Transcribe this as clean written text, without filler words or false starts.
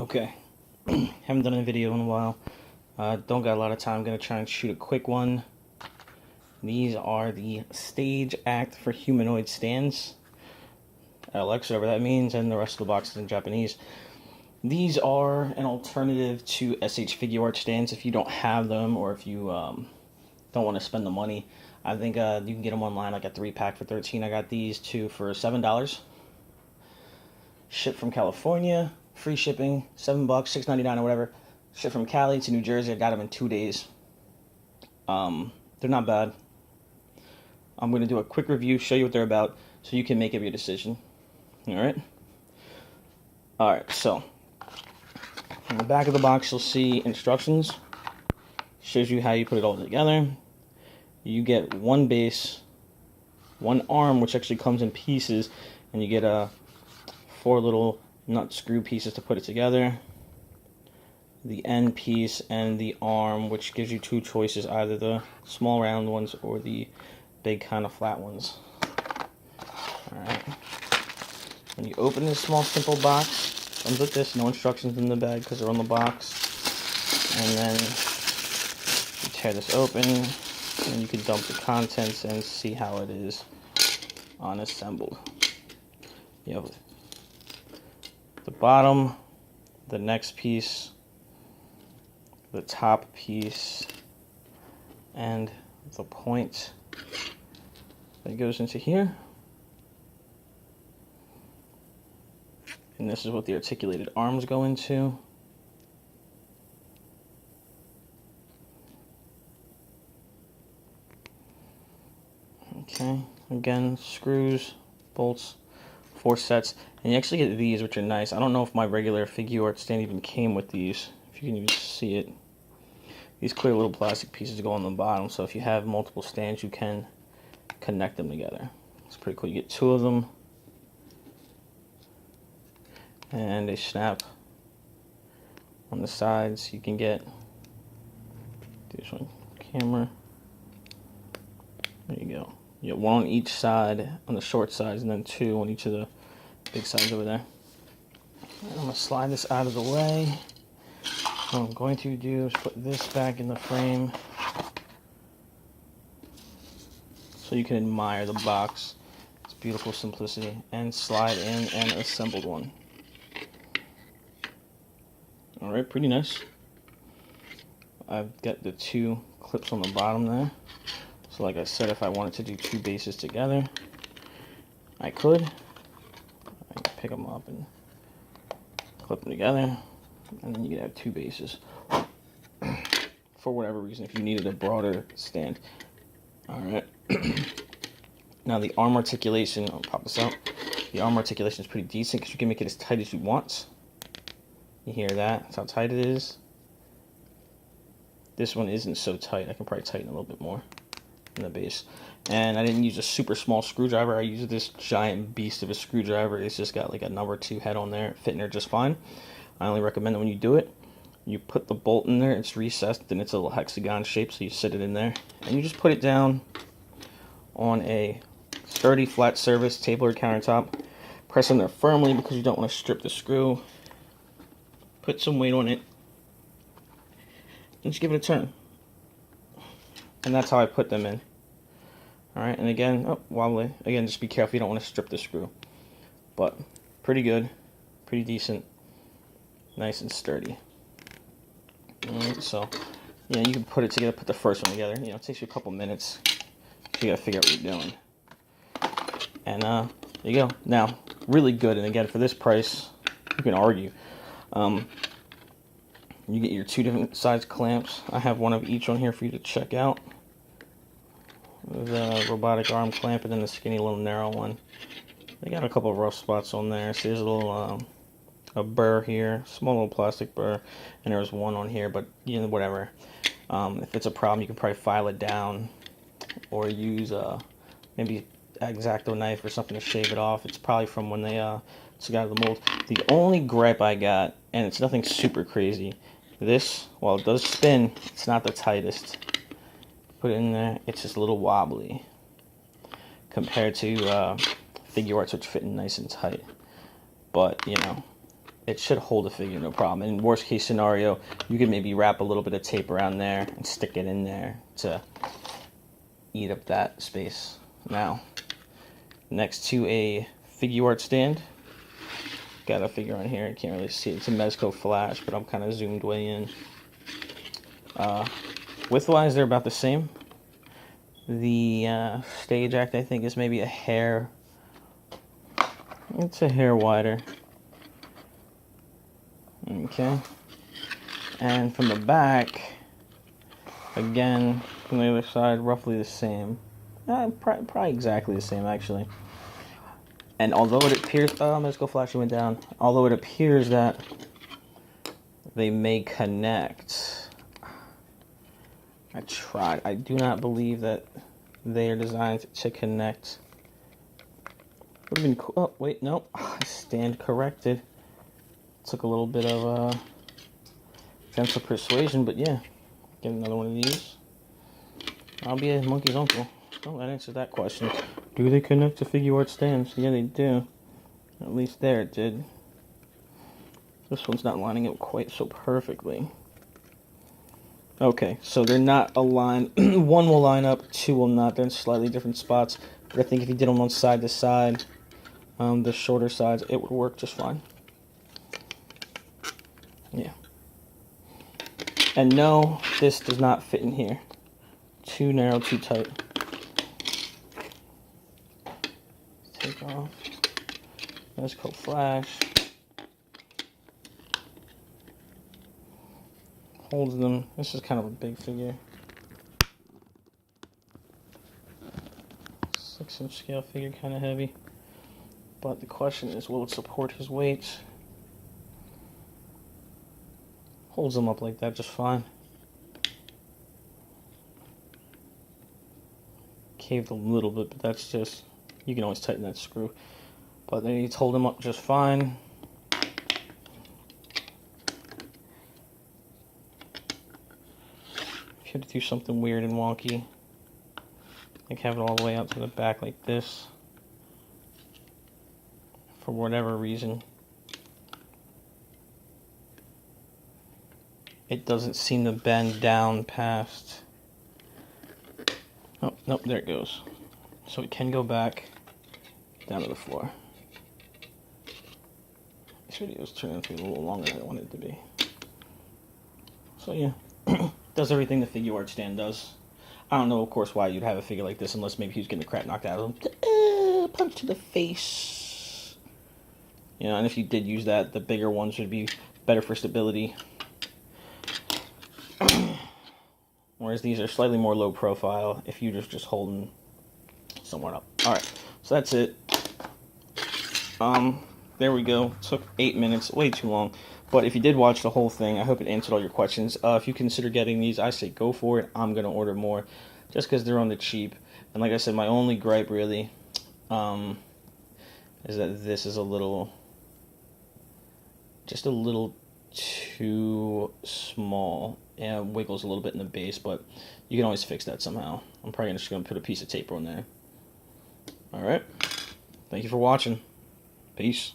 Okay, haven't done a video in a while. Don't got a lot of time. I'm gonna try and shoot a quick one. These are the stage act for humanoid stands. LX, whatever that means, and the rest of the box is in Japanese. These are an alternative to S H Figuarts stands if you don't have them, or if you don't want to spend the money. I think you can get them online, like a 3-pack for $13. I got these two for $7. Shipped from California, free shipping, $7, $6.99 or whatever. Shipped from Cali to New Jersey. I got them in 2 days. They're not bad. I'm going to do a quick review, show you what they're about, so you can make up your decision. Alright, so in the back of the box you'll see instructions. Shows you how you put it all together. You get one base, one arm, which actually comes in pieces, and you get 4 little nut screw pieces to put it together. The end piece and the arm, which gives you 2 choices, either the small round ones or the big kind of flat ones. Alright. When you open this small simple box, comes with this, no instructions in the bag because they're on the box. And then you tear this open and you can dump the contents and see how it is unassembled. You have the bottom, the next piece, the top piece, and the point that goes into here. And this is what the articulated arms go into. Okay, again, screws, bolts, 4 sets, and you actually get these, which are nice. I don't know if my regular Figuarts stand even came with these, if you can even see it. These clear little plastic pieces go on the bottom, so if you have multiple stands, you can connect them together. It's pretty cool. You get 2 of them, and they snap on the sides. You can get this one, camera. There you go. You get 1 on each side, on the short sides, and then 2 on each of the big sides over there. And I'm going to slide this out of the way. What I'm going to do is put this back in the frame so you can admire the box. It's beautiful simplicity. And slide in an assembled one. Alright, pretty nice. I've got the 2 clips on the bottom there. So like I said, if I wanted to do 2 bases together, I could. I can pick them up and clip them together, and then you could have 2 bases for whatever reason if you needed a broader stand. Alright. Now the arm articulation, I'll pop this out. The arm articulation is pretty decent because you can make it as tight as you want. You hear that? That's how tight it is. This one isn't so tight. I can probably tighten a little bit more in the base. And I didn't use a super small screwdriver. I used this giant beast of a screwdriver. It's just got like a number 2 head on there, fitting there just fine. I only recommend that when you do it, you put the bolt in there. It's recessed and it's a little hexagon shape, so you sit it in there and you just put it down on a sturdy flat surface, table or countertop. Press in there firmly because you don't want to strip the screw. Put some weight on it and just give it a turn. And that's how I put them in. Alright, and again, wobbly. Again, just be careful, you don't want to strip the screw. But pretty good, pretty decent, nice and sturdy. Alright, so yeah, you can put it together, put the first one together. You know, it takes you a couple minutes. You gotta figure out what you're doing. And there you go. Now, really good, and again, for this price, you can argue. You get your 2 different size clamps. I have one of each on here for you to check out. There's a robotic arm clamp and then the skinny little narrow one. They got a couple of rough spots on there. So there's a little a burr here, small little plastic burr, and there's one on here. But you know, whatever. If it's a problem, you can probably file it down or use maybe an X-Acto knife or something to shave it off. It's probably from when they took out of the mold. The only gripe I got, and it's nothing super crazy. This, while it does spin, it's not the tightest. Put it in there, it's just a little wobbly compared to Figuarts, which fit in nice and tight. But, you know, it should hold the figure no problem. In worst case scenario, you could maybe wrap a little bit of tape around there and stick it in there to eat up that space. Now, next to a Figuarts stand, got a figure on here. You can't really see it. It's a Mezco flash, but I'm kind of zoomed way in. Width-wise, they're about the same. The stage act, I think, is maybe a hair. It's a hair wider. Okay. And from the back, again, from the other side, roughly the same. Probably exactly the same, actually. And although it appears... Oh, Mezco flash went down. Although it appears that they may connect... I tried. I do not believe that they are designed to connect. Would have been cool. Oh, wait, no. I stand corrected. Took a little bit of gentle persuasion, but yeah. Get another one of these. I'll be a monkey's uncle. Oh, that answered that question. Do they connect to Figuarts stands? Yeah, they do. At least there it did. This one's not lining up quite so perfectly. Okay, so they're not aligned. One will line up, two will not. They're in slightly different spots. But I think if you did them on side to side, the shorter sides, it would work just fine. Yeah. And no, this does not fit in here. Too narrow, too tight. Take off. Let's go flash. Holds them. This is kind of a big figure. 6-inch scale figure, kind of heavy. But the question is, will it support his weight? Holds them up like that just fine. Caved a little bit, but that's just, you can always tighten that screw. But then he's holding them up just fine. If you had to do something weird and wonky, like have it all the way out to the back like this, for whatever reason, it doesn't seem to bend down past. Oh, nope, there it goes. So it can go back down to the floor. This video is turning out to be a little longer than I wanted it to be. So yeah, does everything the Figuarts stand does. I don't know, of course, why you'd have a figure like this unless maybe he was getting the crap knocked out of him. Punch to the face. You know, and if you did use that, the bigger ones would be better for stability. Whereas these are slightly more low profile if you're just holding somewhere up. Alright, so that's it. There we go. Took 8 minutes, way too long. But if you did watch the whole thing, I hope it answered all your questions. If you consider getting these, I say go for it. I'm going to order more just because they're on the cheap. And like I said, my only gripe really is that this is just a little too small. And wiggles a little bit in the base, but you can always fix that somehow. I'm probably just going to put a piece of tape on there. Alright. Thank you for watching. Peace.